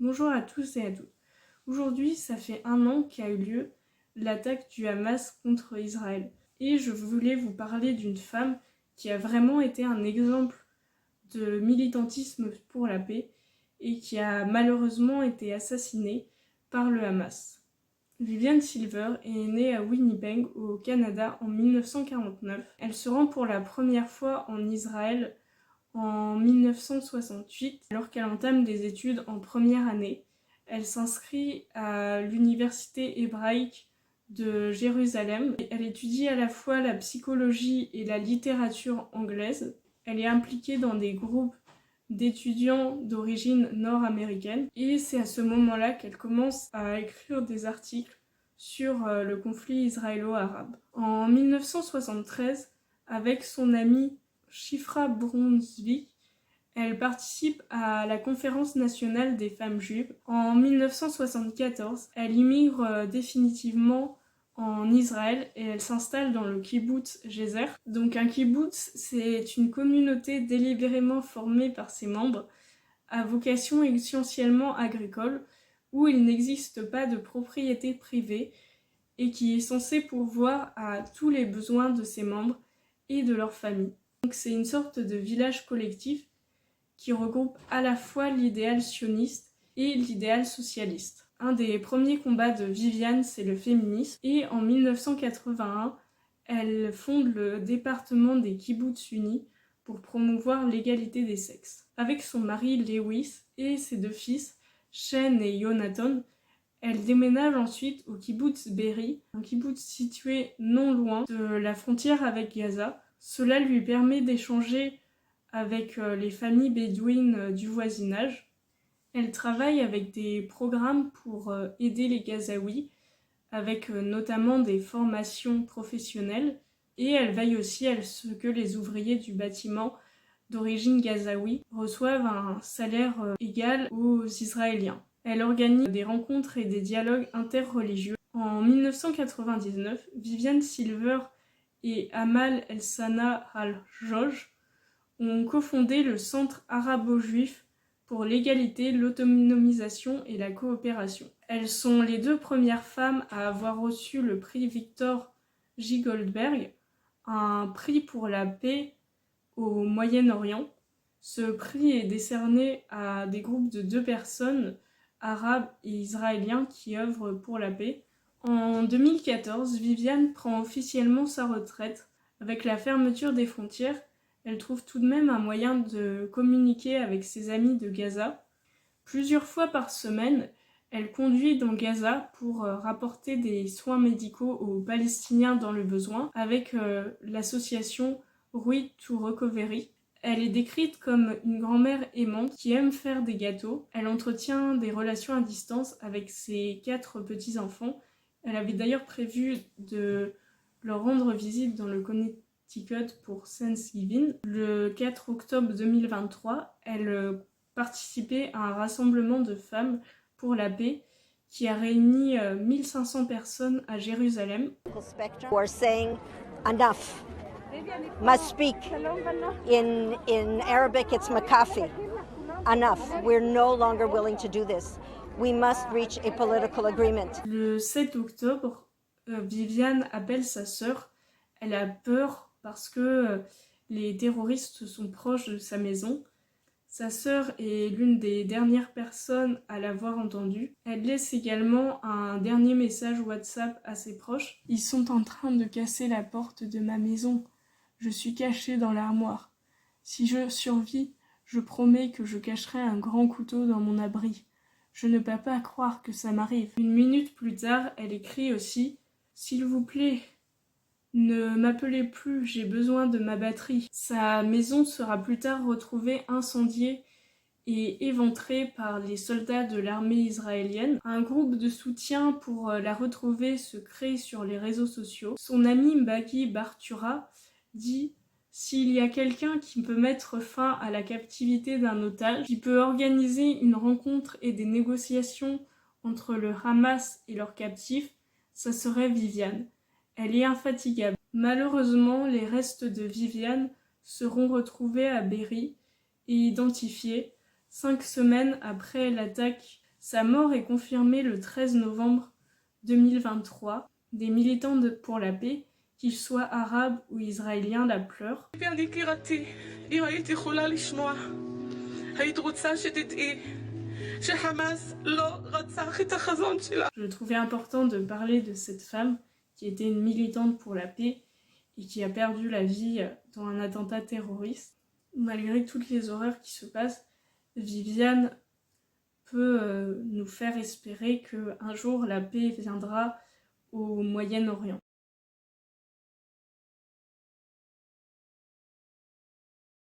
Bonjour à tous et à toutes. Aujourd'hui, ça fait 1 an qu'a eu lieu l'attaque du Hamas contre Israël. Et je voulais vous parler d'une femme qui a vraiment été un exemple de militantisme pour la paix et qui a malheureusement été assassinée par le Hamas. Viviane Silver est née à Winnipeg, au Canada, en 1949. Elle se rend pour la première fois en Israël en 1968, alors qu'elle entame des études en première année. Elle s'inscrit à l'université hébraïque de Jérusalem. Elle étudie à la fois la psychologie et la littérature anglaise. Elle est impliquée dans des groupes d'étudiants d'origine nord-américaine. Et c'est à ce moment-là qu'elle commence à écrire des articles sur le conflit israélo-arabe. En 1973, avec son amie Shifra Brunswick, elle participe à la Conférence nationale des femmes juives. En 1974, elle immigre définitivement en Israël et elle s'installe dans le kibbutz Gezer. Donc un kibbutz, c'est une communauté délibérément formée par ses membres à vocation essentiellement agricole, où il n'existe pas de propriété privée et qui est censée pourvoir à tous les besoins de ses membres et de leur famille. Donc c'est une sorte de village collectif qui regroupe à la fois l'idéal sioniste et l'idéal socialiste. Un des premiers combats de Viviane, c'est le féminisme, et en 1981, elle fonde le département des Kibboutz Unis pour promouvoir l'égalité des sexes. Avec son mari Lewis et ses 2 fils, Shane et Jonathan, elle déménage ensuite au kibbutz Be'eri, un kibbutz situé non loin de la frontière avec Gaza. Cela lui permet d'échanger avec les familles bédouines du voisinage. Elle travaille avec des programmes pour aider les Gazaouis, avec notamment des formations professionnelles, et elle veille aussi à ce que les ouvriers du bâtiment d'origine gazaoui reçoivent un salaire égal aux Israéliens. Elle organise des rencontres et des dialogues interreligieux. En 1999, Viviane Silver et Amal El-Sana Al-Joj ont cofondé le Centre arabo-juif pour l'égalité, l'autonomisation et la coopération. Elles sont les 2 premières femmes à avoir reçu le prix Victor J. Goldberg, un prix pour la paix au Moyen-Orient. Ce prix est décerné à des groupes de 2 personnes, arabes et israéliens, qui œuvrent pour la paix. En 2014, Viviane prend officiellement sa retraite. Avec la fermeture des frontières, elle trouve tout de même un moyen de communiquer avec ses amis de Gaza. Plusieurs fois par semaine, elle conduit dans Gaza pour rapporter des soins médicaux aux Palestiniens dans le besoin avec l'association Road to Recovery. Elle est décrite comme une grand-mère aimante qui aime faire des gâteaux. Elle entretient des relations à distance avec ses 4 petits-enfants. Elle avait d'ailleurs prévu de leur rendre visite dans le Connecticut pour Thanksgiving. Le 4 octobre 2023, elle participait à un rassemblement de femmes pour la paix qui a réuni 1500 personnes à Jérusalem. Enough must speak. In Arabic, it's makafi. Enough. We're no longer willing to do this. We must reach a political agreement. Le 7 octobre, Viviane appelle sa sœur. Elle a peur parce que les terroristes sont proches de sa maison. Sa sœur est l'une des dernières personnes à l'avoir entendue. Elle laisse également un dernier message WhatsApp à ses proches. Ils sont en train de casser la porte de ma maison. Je suis cachée dans l'armoire. Si je survis, je promets que je cacherai un grand couteau dans mon abri. Je ne peux pas croire que ça m'arrive. 1 minute plus tard, elle écrit aussi « S'il vous plaît, ne m'appelez plus, j'ai besoin de ma batterie. » Sa maison sera plus tard retrouvée incendiée et éventrée par les soldats de l'armée israélienne. Un groupe de soutien pour la retrouver se crée sur les réseaux sociaux. Son ami Mbaki Bartura dit « S'il y a quelqu'un qui peut mettre fin à la captivité d'un otage, qui peut organiser une rencontre et des négociations entre le Hamas et leurs captifs, ça serait Viviane. Elle est infatigable. » Malheureusement, les restes de Viviane seront retrouvés à Be'eri et identifiés 5 semaines après l'attaque Sa mort est confirmée le 13 novembre 2023. Des militants pour la paix, qu'ils soient arabes ou israéliens, la pleurent. Je trouvais important de parler de cette femme qui était une militante pour la paix et qui a perdu la vie dans un attentat terroriste. Malgré toutes les horreurs qui se passent, Viviane peut nous faire espérer qu'un jour la paix viendra au Moyen-Orient.